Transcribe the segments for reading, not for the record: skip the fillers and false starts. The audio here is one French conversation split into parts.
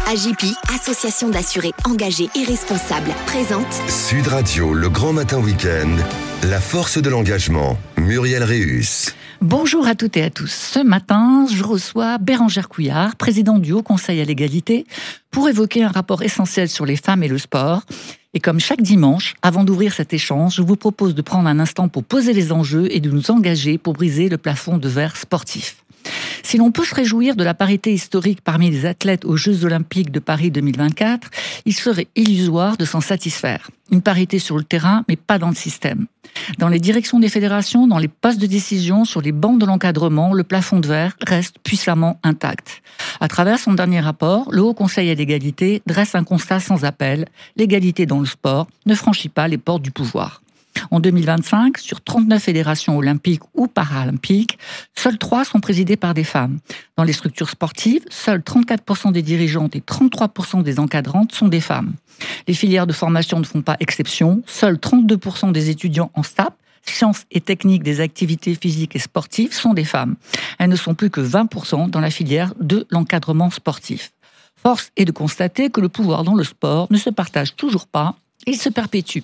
AJPI, association d'assurés engagés et responsables, présente Sud Radio, le grand matin week-end, la force de l'engagement, Muriel Réus. Bonjour à toutes et à tous. Ce matin, je reçois Bérengère Couillard, présidente du Haut Conseil à l'égalité, pour évoquer un rapport essentiel sur les femmes et le sport. Et comme chaque dimanche, avant d'ouvrir cet échange, je vous propose de prendre un instant pour poser les enjeux et de nous engager pour briser le plafond de verre sportif. Si l'on peut se réjouir de la parité historique parmi les athlètes aux Jeux Olympiques de Paris 2024, il serait illusoire de s'en satisfaire. Une parité sur le terrain, mais pas dans le système. Dans les directions des fédérations, dans les postes de décision, sur les bancs de l'encadrement, le plafond de verre reste puissamment intact. À travers son dernier rapport, le Haut Conseil à l'égalité dresse un constat sans appel. L'égalité dans le sport ne franchit pas les portes du pouvoir. En 2025, sur 39 fédérations olympiques ou paralympiques, seules 3 sont présidées par des femmes. Dans les structures sportives, seuls 34% des dirigeantes et 33% des encadrantes sont des femmes. Les filières de formation ne font pas exception. Seuls 32% des étudiants en STAPS, sciences et techniques des activités physiques et sportives, sont des femmes. Elles ne sont plus que 20% dans la filière de l'encadrement sportif. Force est de constater que le pouvoir dans le sport ne se partage toujours pas. Il se perpétue.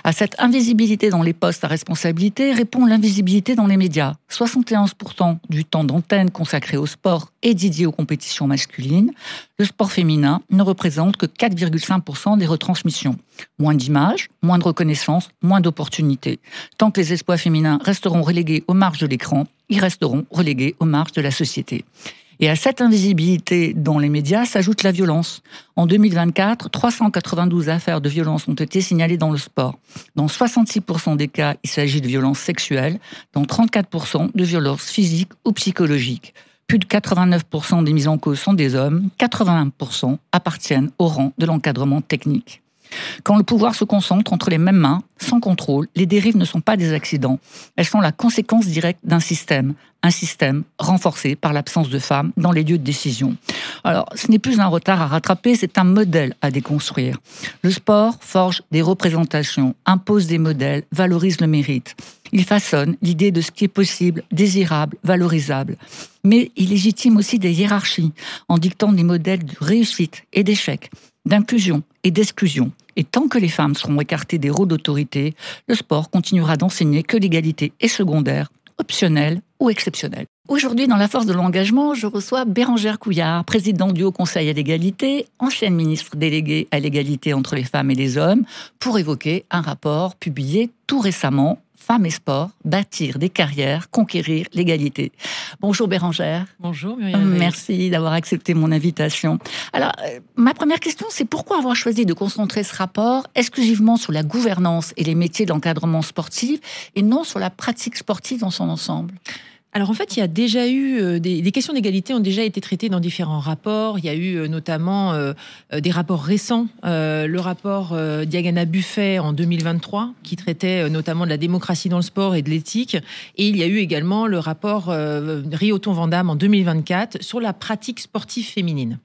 À cette invisibilité dans les postes à responsabilité répond l'invisibilité dans les médias. 71% du temps d'antenne consacré au sport est dédié aux compétitions masculines. Le sport féminin ne représente que 4,5% des retransmissions. Moins d'images, moins de reconnaissance, moins d'opportunités. Tant que les espoirs féminins resteront relégués aux marges de l'écran, ils resteront relégués aux marges de la société. Et à cette invisibilité dans les médias s'ajoute la violence. En 2024, 392 affaires de violence ont été signalées dans le sport. Dans 66% des cas, il s'agit de violences sexuelles, dans 34% de violences physiques ou psychologiques. Plus de 89% des mises en cause sont des hommes, 81% appartiennent au rang de l'encadrement technique. Quand le pouvoir se concentre entre les mêmes mains, sans contrôle, les dérives ne sont pas des accidents. Elles sont la conséquence directe d'un système. Un système renforcé par l'absence de femmes dans les lieux de décision. Alors, ce n'est plus un retard à rattraper, c'est un modèle à déconstruire. Le sport forge des représentations, impose des modèles, valorise le mérite. Il façonne l'idée de ce qui est possible, désirable, valorisable. Mais il légitime aussi des hiérarchies, en dictant des modèles de réussite et d'échec, d'inclusion et d'exclusion. Et tant que les femmes seront écartées des rôles d'autorité, le sport continuera d'enseigner que l'égalité est secondaire, optionnelle ou exceptionnelle. Aujourd'hui, dans la force de l'engagement, je reçois Bérengère Couillard, présidente du Haut Conseil à l'égalité, ancienne ministre déléguée à l'égalité entre les femmes et les hommes, pour évoquer un rapport publié tout récemment, Femmes et sport, bâtir des carrières, conquérir l'égalité. Bonjour Bérengère. Bonjour Muriel. Merci d'avoir accepté mon invitation. Alors, ma première question, c'est pourquoi avoir choisi de concentrer ce rapport exclusivement sur la gouvernance et les métiers de l'encadrement sportif et non sur la pratique sportive dans son ensemble ? Alors en fait, il y a déjà eu des questions d'égalité ont déjà été traitées dans différents rapports. Il y a eu notamment des rapports récents. Le rapport Diagana-Buffet en 2023 qui traitait notamment de la démocratie dans le sport et de l'éthique. Et il y a eu également le rapport Rioton-Vandamme en 2024 sur la pratique sportive féminine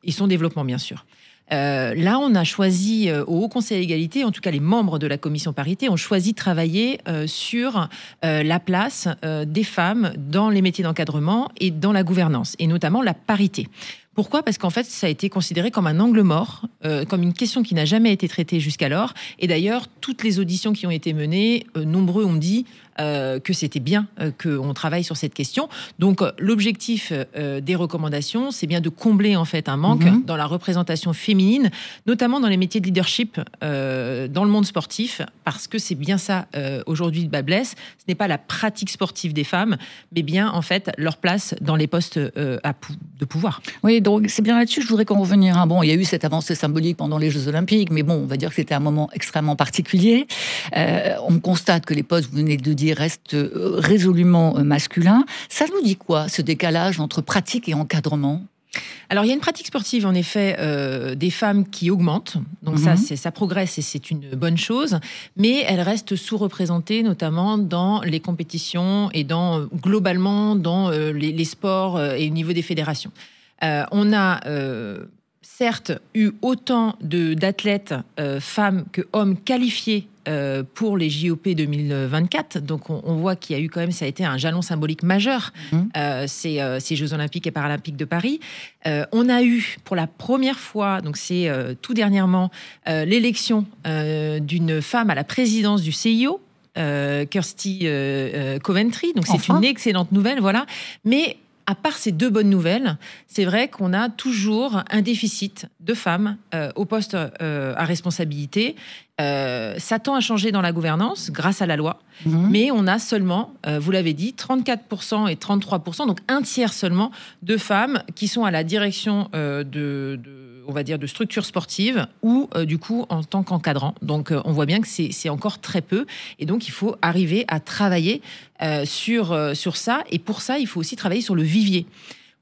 et son développement bien sûr. Là, on a choisi au Haut Conseil à l'égalité, en tout cas les membres de la commission parité ont choisi de travailler sur la place des femmes dans les métiers d'encadrement et dans la gouvernance, et notamment la parité. Pourquoi ? Parce qu'en fait, ça a été considéré comme un angle mort, comme une question qui n'a jamais été traitée jusqu'alors. Et d'ailleurs, toutes les auditions qui ont été menées, nombreux ont dit que c'était bien qu'on travaille sur cette question. Donc, l'objectif des recommandations, c'est bien de combler en fait un manque dans la représentation féminine, notamment dans les métiers de leadership dans le monde sportif, parce que c'est bien ça aujourd'hui de bas blesse. Ce n'est pas la pratique sportive des femmes, mais bien en fait leur place dans les postes de pouvoir. Oui, donc c'est bien là-dessus que je voudrais qu'on revenir. Bon, il y a eu cette avancée symbolique pendant les Jeux Olympiques, mais bon, on va dire que c'était un moment extrêmement particulier. On constate que les postes, vous venez de dire, restent résolument masculins. Ça nous dit quoi, ce décalage entre pratique et encadrement ? Alors, il y a une pratique sportive, en effet, des femmes qui augmente. Donc, ça progresse et c'est une bonne chose. Mais elle reste sous-représentée, notamment dans les compétitions et globalement dans les sports et au niveau des fédérations. On a certes eu autant d'athlètes femmes que hommes qualifiés pour les JOP 2024. Donc on voit qu'il y a eu quand même, ça a été un jalon symbolique majeur, ces Jeux Olympiques et Paralympiques de Paris. On a eu pour la première fois, donc c'est tout dernièrement, l'élection d'une femme à la présidence du CIO, Kirsty Coventry. Donc c'est une excellente nouvelle, voilà. Mais à part ces 2 bonnes nouvelles, c'est vrai qu'on a toujours un déficit de femmes au poste à responsabilité. Ça tend à changer dans la gouvernance grâce à la loi, mais on a seulement, vous l'avez dit, 34% et 33%, donc un tiers seulement de femmes qui sont à la direction on va dire, de structures sportives ou du coup en tant qu'encadrant. Donc on voit bien que c'est encore très peu, et donc il faut arriver à travailler sur ça, et pour ça il faut aussi travailler sur le vivier.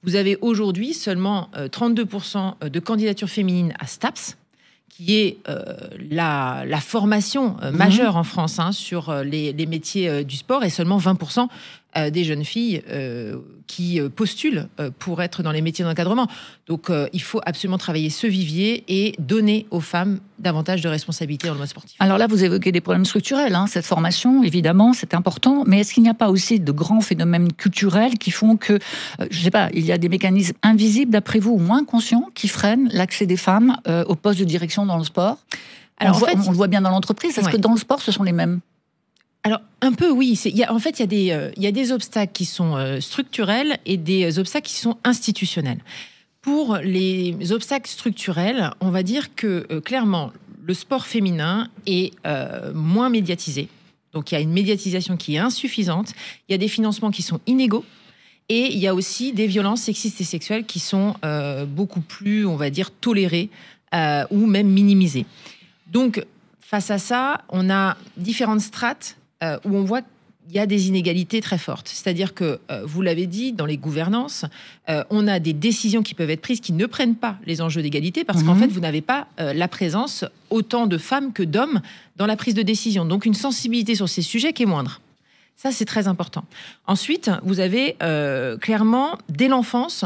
Vous avez aujourd'hui seulement 32% de candidatures féminines à STAPS, qui est la formation majeure en France sur les métiers du sport, et seulement 20% des jeunes filles qui postulent pour être dans les métiers d'encadrement. Donc il faut absolument travailler ce vivier et donner aux femmes davantage de responsabilités dans le mode sportif. Alors là, vous évoquez des problèmes structurels, cette formation, évidemment, c'est important, mais est-ce qu'il n'y a pas aussi de grands phénomènes culturels qui font que, je ne sais pas, il y a des mécanismes invisibles, d'après vous, ou moins conscients, qui freinent l'accès des femmes au poste de direction dans le sport? Alors, on le voit bien dans l'entreprise, est-ce que dans le sport, ce sont les mêmes? Alors, un peu, oui. Il y a des obstacles qui sont structurels et des obstacles qui sont institutionnels. Pour les obstacles structurels, on va dire que, clairement, le sport féminin est moins médiatisé. Donc, il y a une médiatisation qui est insuffisante. Il y a des financements qui sont inégaux. Et il y a aussi des violences sexistes et sexuelles qui sont beaucoup plus, on va dire, tolérées ou même minimisées. Donc, face à ça, on a différentes strates où on voit qu'il y a des inégalités très fortes. C'est-à-dire que, vous l'avez dit, dans les gouvernances, on a des décisions qui peuvent être prises qui ne prennent pas les enjeux d'égalité, parce qu'en fait, vous n'avez pas la présence autant de femmes que d'hommes dans la prise de décision. Donc, une sensibilité sur ces sujets qui est moindre. Ça, c'est très important. Ensuite, vous avez clairement, dès l'enfance,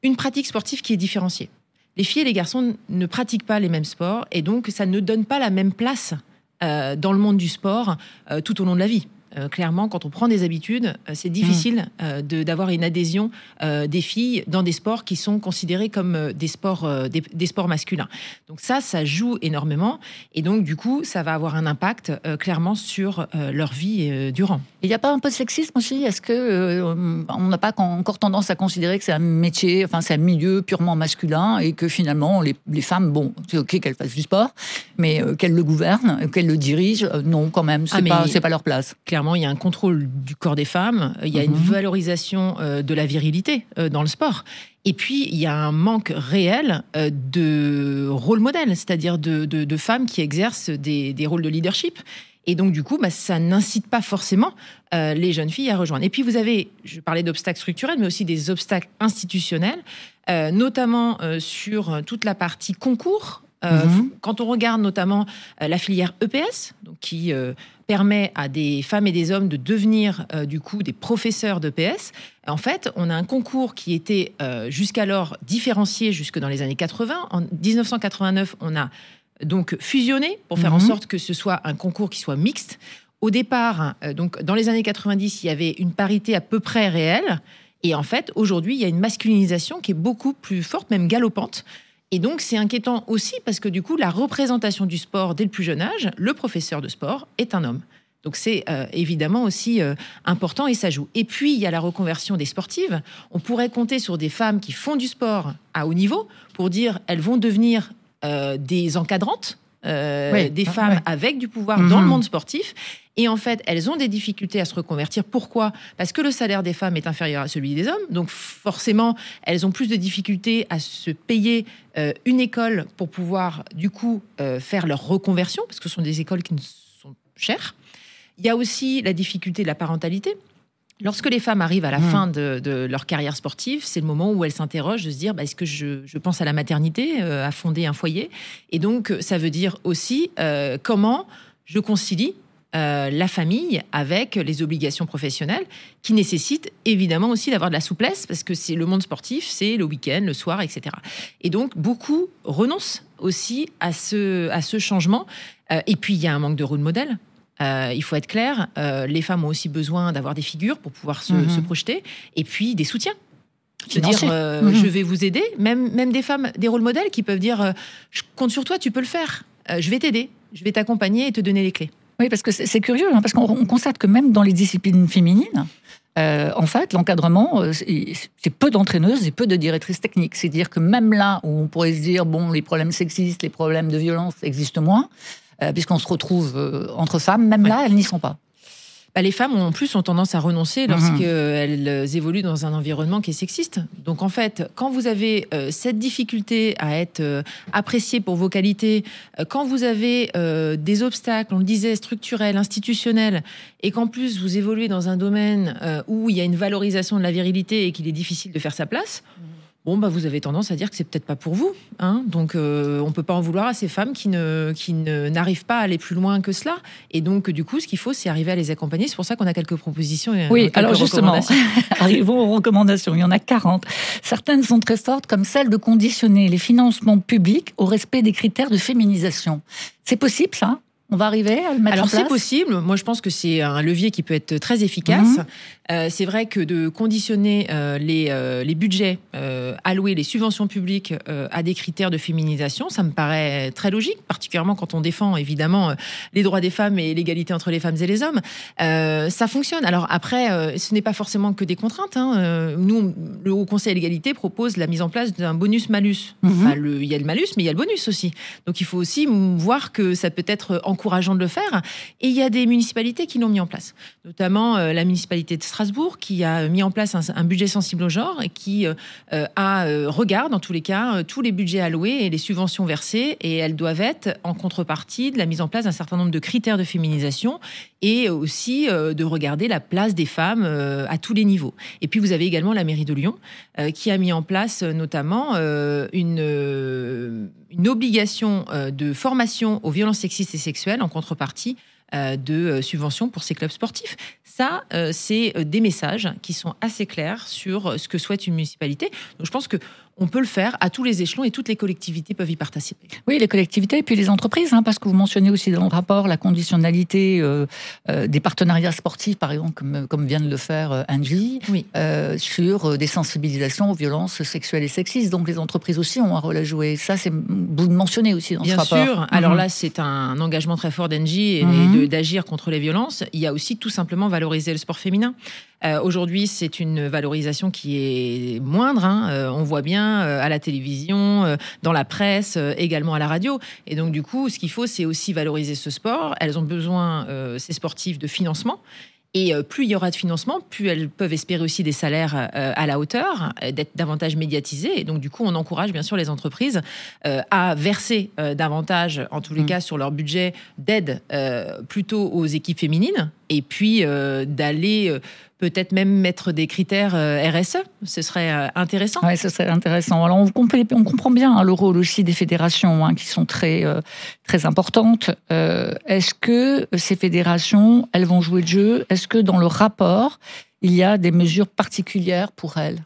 une pratique sportive qui est différenciée. Les filles et les garçons ne pratiquent pas les mêmes sports, et donc ça ne donne pas la même place dans le monde du sport tout au long de la vie. Clairement, quand on prend des habitudes, c'est difficile d'avoir une adhésion des filles dans des sports qui sont considérés comme des sports masculins. Donc ça joue énormément, et donc du coup, ça va avoir un impact clairement sur leur vie durant. Il n'y a pas un peu de sexisme aussi? Est-ce que on n'a pas encore tendance à considérer que c'est un métier, enfin c'est un milieu purement masculin, et que finalement les femmes, bon, c'est ok qu'elles fassent du sport, mais qu'elles le gouvernent, qu'elles le dirigent, non, quand même, c'est pas leur place. Clairement, il y a un contrôle du corps des femmes, il y a une valorisation de la virilité dans le sport. Et puis, il y a un manque réel de rôle modèle, c'est-à-dire de femmes qui exercent des rôles de leadership. Et donc, du coup, ça n'incite pas forcément les jeunes filles à rejoindre. Et puis, vous avez, je parlais d'obstacles structurels, mais aussi des obstacles institutionnels, notamment sur toute la partie concours. Quand on regarde notamment la filière EPS, donc qui permet à des femmes et des hommes de devenir du coup des professeurs d'EPS, en fait, on a un concours qui était jusqu'alors différencié jusque dans les années 80. En 1989, on a donc fusionné pour faire en sorte que ce soit un concours qui soit mixte. Au départ, donc dans les années 90, il y avait une parité à peu près réelle. Et en fait, aujourd'hui, il y a une masculinisation qui est beaucoup plus forte, même galopante. Et donc, c'est inquiétant aussi parce que du coup, la représentation du sport dès le plus jeune âge, le professeur de sport est un homme. Donc, c'est évidemment aussi important, et ça joue. Et puis, il y a la reconversion des sportives. On pourrait compter sur des femmes qui font du sport à haut niveau pour dire elles vont devenir des encadrantes, des femmes avec du pouvoir dans le monde sportif. Et en fait, elles ont des difficultés à se reconvertir. Pourquoi ? Parce que le salaire des femmes est inférieur à celui des hommes. Donc forcément, elles ont plus de difficultés à se payer une école pour pouvoir, du coup, faire leur reconversion, parce que ce sont des écoles qui sont chères. Il y a aussi la difficulté de la parentalité. Lorsque les femmes arrivent à la fin de leur carrière sportive, c'est le moment où elles s'interrogent de se dire est-ce que je pense à la maternité, à fonder un foyer ? Et donc, ça veut dire aussi comment je concilie la famille avec les obligations professionnelles qui nécessitent évidemment aussi d'avoir de la souplesse parce que c'est le monde sportif, c'est le week-end, le soir, etc. Et donc, beaucoup renoncent aussi à ce changement. Et puis, il y a un manque de rôle modèle. Il faut être clair, les femmes ont aussi besoin d'avoir des figures pour pouvoir se projeter et puis des soutiens. Se dire, je vais vous aider. Même des femmes, des rôles modèles qui peuvent dire, je compte sur toi, tu peux le faire. Je vais t'aider, je vais t'accompagner et te donner les clés. Oui, parce que c'est curieux, parce qu'on constate que même dans les disciplines féminines, en fait, l'encadrement, c'est peu d'entraîneuses et peu de directrices techniques. C'est-à-dire que même là où on pourrait se dire, bon, les problèmes sexistes, les problèmes de violence existent moins, puisqu'on se retrouve entre femmes, même là, elles n'y sont pas. Les femmes en plus ont tendance à renoncer lorsqu'elles évoluent dans un environnement qui est sexiste. Donc en fait, quand vous avez cette difficulté à être appréciée pour vos qualités, quand vous avez des obstacles, on le disait, structurels, institutionnels, et qu'en plus vous évoluez dans un domaine où il y a une valorisation de la virilité et qu'il est difficile de faire sa place, vous avez tendance à dire que c'est peut-être pas pour vous. Donc, on peut pas en vouloir à ces femmes qui n'arrivent pas à aller plus loin que cela. Et donc, du coup, ce qu'il faut, c'est arriver à les accompagner. C'est pour ça qu'on a quelques propositions et quelques alors justement, recommandations. Arrivons aux recommandations. Il y en a 40. Certaines sont très fortes, comme celle de conditionner les financements publics au respect des critères de féminisation. C'est possible, ça ? On va arriver à le mettre en place ? Alors, c'est possible. Moi, je pense que c'est un levier qui peut être très efficace. C'est vrai que de conditionner les budgets alloués, les subventions publiques à des critères de féminisation, ça me paraît très logique, particulièrement quand on défend, évidemment, les droits des femmes et l'égalité entre les femmes et les hommes. Ça fonctionne. Alors après, ce n'est pas forcément que des contraintes. Nous, le Haut Conseil à l'égalité propose la mise en place d'un bonus-malus. Il y a le malus, mais il y a le bonus aussi. Donc, il faut aussi voir que ça peut être encourageant de le faire. Et il y a des municipalités qui l'ont mis en place. Notamment la municipalité de Strasbourg qui a mis en place un budget sensible au genre et qui regarde, en tous les cas, tous les budgets alloués et les subventions versées. Et elles doivent être en contrepartie de la mise en place d'un certain nombre de critères de féminisation et aussi de regarder la place des femmes à tous les niveaux. Et puis, vous avez également la mairie de Lyon qui a mis en place notamment une obligation de formation aux violences sexistes et sexuelles en contrepartie de subventions pour ces clubs sportifs. Ça, c'est des messages qui sont assez clairs sur ce que souhaite une municipalité. Donc, je pense qu'on peut le faire à tous les échelons et toutes les collectivités peuvent y participer. Oui, les collectivités et puis les entreprises, parce que vous mentionnez aussi dans le rapport la conditionnalité des partenariats sportifs, par exemple, comme vient de le faire Angie, sur des sensibilisations aux violences sexuelles et sexistes. Donc, les entreprises aussi ont un rôle à jouer. Ça, vous le mentionnez aussi dans ce rapport. Bien sûr. Alors là, c'est un engagement très fort d'Angie et d'agir contre les violences. Il y a aussi tout simplement valoriser le sport féminin. Aujourd'hui, c'est une valorisation qui est moindre. On voit bien à la télévision, dans la presse, également à la radio. Et donc, du coup, ce qu'il faut, c'est aussi valoriser ce sport. Elles ont besoin, ces sportifs, de financement. Et plus il y aura de financement, plus elles peuvent espérer aussi des salaires à la hauteur, d'être davantage médiatisées. Et donc, du coup, on encourage bien sûr les entreprises à verser davantage, en tous les cas, sur leur budget d'aide plutôt aux équipes féminines. Et puis, d'aller peut-être même mettre des critères RSE. Ce serait intéressant. Oui, ce serait intéressant. Alors, on comprend bien le rôle aussi des fédérations qui sont très, très importantes. Est-ce que ces fédérations, elles vont jouer le jeu ? Est-ce que dans le rapport, il y a des mesures particulières pour elles ?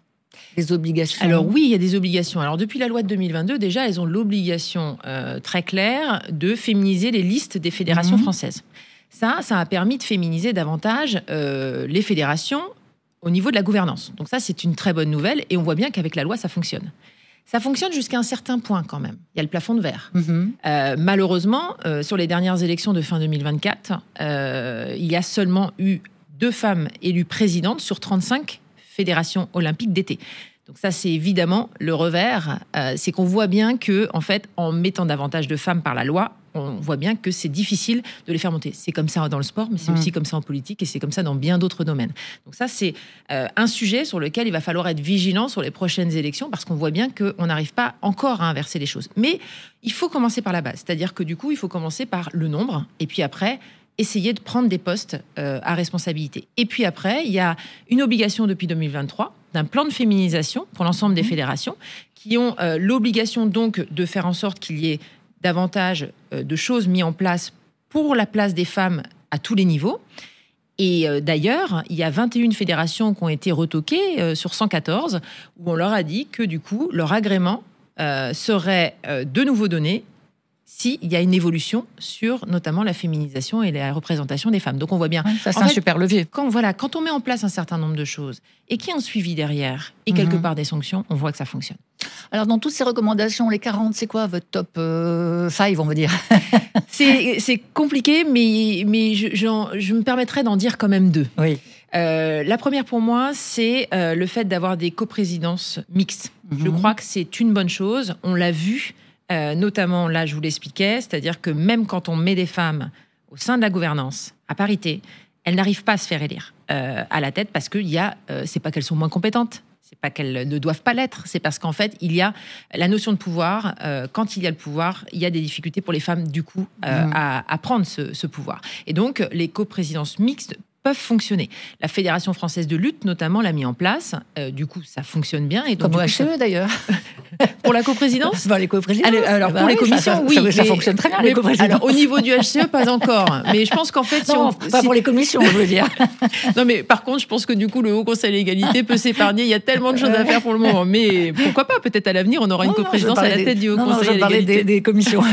Des obligations ? Alors oui, il y a des obligations. Alors depuis la loi de 2022, déjà, elles ont l'obligation très claire de féminiser les listes des fédérations françaises. Ça a permis de féminiser davantage les fédérations au niveau de la gouvernance. Donc ça, c'est une très bonne nouvelle et on voit bien qu'avec la loi, ça fonctionne. Ça fonctionne jusqu'à un certain point quand même. Il y a le plafond de verre. Malheureusement, sur les dernières élections de fin 2024, il y a seulement eu 2 femmes élues présidentes sur 35 fédérations olympiques d'été. Donc ça, c'est évidemment le revers. C'est qu'on voit bien que, en fait, en mettant davantage de femmes par la loi, on voit bien que c'est difficile de les faire monter. C'est comme ça dans le sport, mais c'est aussi comme ça en politique et c'est comme ça dans bien d'autres domaines. Donc ça, c'est un sujet sur lequel il va falloir être vigilant sur les prochaines élections parce qu'on voit bien qu'on n'arrive pas encore à inverser les choses. Mais il faut commencer par la base. C'est-à-dire que du coup, il faut commencer par le nombre et puis après, essayer de prendre des postes à responsabilité. Et puis après, il y a une obligation depuis 2023 d'un plan de féminisation pour l'ensemble des fédérations qui ont l'obligation donc de faire en sorte qu'il y ait davantage de choses mises en place pour la place des femmes à tous les niveaux. Et d'ailleurs, il y a 21 fédérations qui ont été retoquées sur 114, où on leur a dit que du coup, leur agrément serait de nouveau donné s'il y a une évolution sur notamment la féminisation et la représentation des femmes. Donc on voit bien. Ça, c'est un super levier. Quand on met en place un certain nombre de choses et qu'il y a un suivi derrière et quelque part des sanctions, on voit que ça fonctionne. Alors dans toutes ces recommandations, les 40, c'est quoi votre top 5, on va dire? C'est compliqué, mais je me permettrai d'en dire quand même 2. Oui. La première pour moi, c'est le fait d'avoir des coprésidences mixtes. Je crois que c'est une bonne chose. On l'a vu. Notamment, là, je vous l'expliquais, c'est-à-dire que même quand on met des femmes au sein de la gouvernance, à parité, elles n'arrivent pas à se faire élire à la tête parce que c'est pas qu'elles sont moins compétentes, c'est pas qu'elles ne doivent pas l'être, c'est parce qu'en fait, il y a la notion de pouvoir. Quand il y a le pouvoir, il y a des difficultés pour les femmes, du coup, à prendre ce pouvoir. Et donc, les coprésidences mixtes peuvent fonctionner. La Fédération française de lutte, notamment, l'a mis en place. Du coup, ça fonctionne bien. Et donc, comme au HCE, d'ailleurs. Pour la coprésidence ? Les coprésidences. Alors, pour les commissions, oui. Ça fonctionne très bien, les coprésidences. Alors, au niveau du HCE, pas encore. Mais je pense qu'en fait... Pour les commissions, je veux dire. Non, mais par contre, je pense que du coup, le Haut Conseil à l'égalité peut s'épargner. Il y a tellement de choses à faire pour le moment. Mais pourquoi pas ? Peut-être à l'avenir, on aura une coprésidence à la tête du Haut Conseil à l'égalité. Des commissions.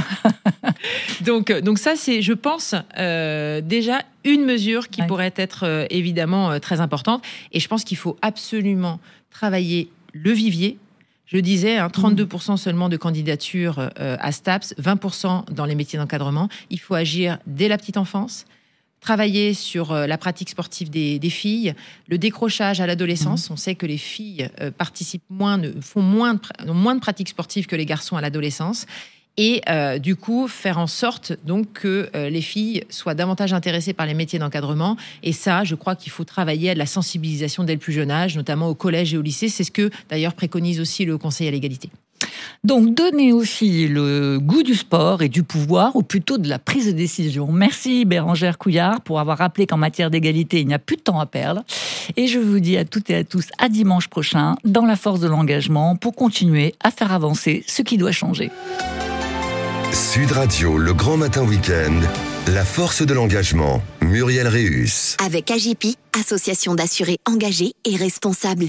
Donc ça, c'est, je pense, déjà une mesure qui pourrait être évidemment très importante. Et je pense qu'il faut absolument travailler le vivier. Je disais, 32% seulement de candidatures à STAPS, 20% dans les métiers d'encadrement. Il faut agir dès la petite enfance, travailler sur la pratique sportive des filles, le décrochage à l'adolescence. On sait que les filles ont moins de pratiques sportives que les garçons à l'adolescence. Et du coup, faire en sorte donc que les filles soient davantage intéressées par les métiers d'encadrement. Et ça, je crois qu'il faut travailler à la sensibilisation dès le plus jeune âge, notamment au collège et au lycée. C'est ce que, d'ailleurs, préconise aussi le Conseil à l'égalité. Donc, donner aux filles le goût du sport et du pouvoir, ou plutôt de la prise de décision. Merci Bérengère Couillard pour avoir rappelé qu'en matière d'égalité, il n'y a plus de temps à perdre. Et je vous dis à toutes et à tous à dimanche prochain, dans la force de l'engagement, pour continuer à faire avancer ce qui doit changer. Sud Radio, le grand matin week-end, la force de l'engagement, Muriel Réus. Avec AJPI, association d'assurés engagés et responsables.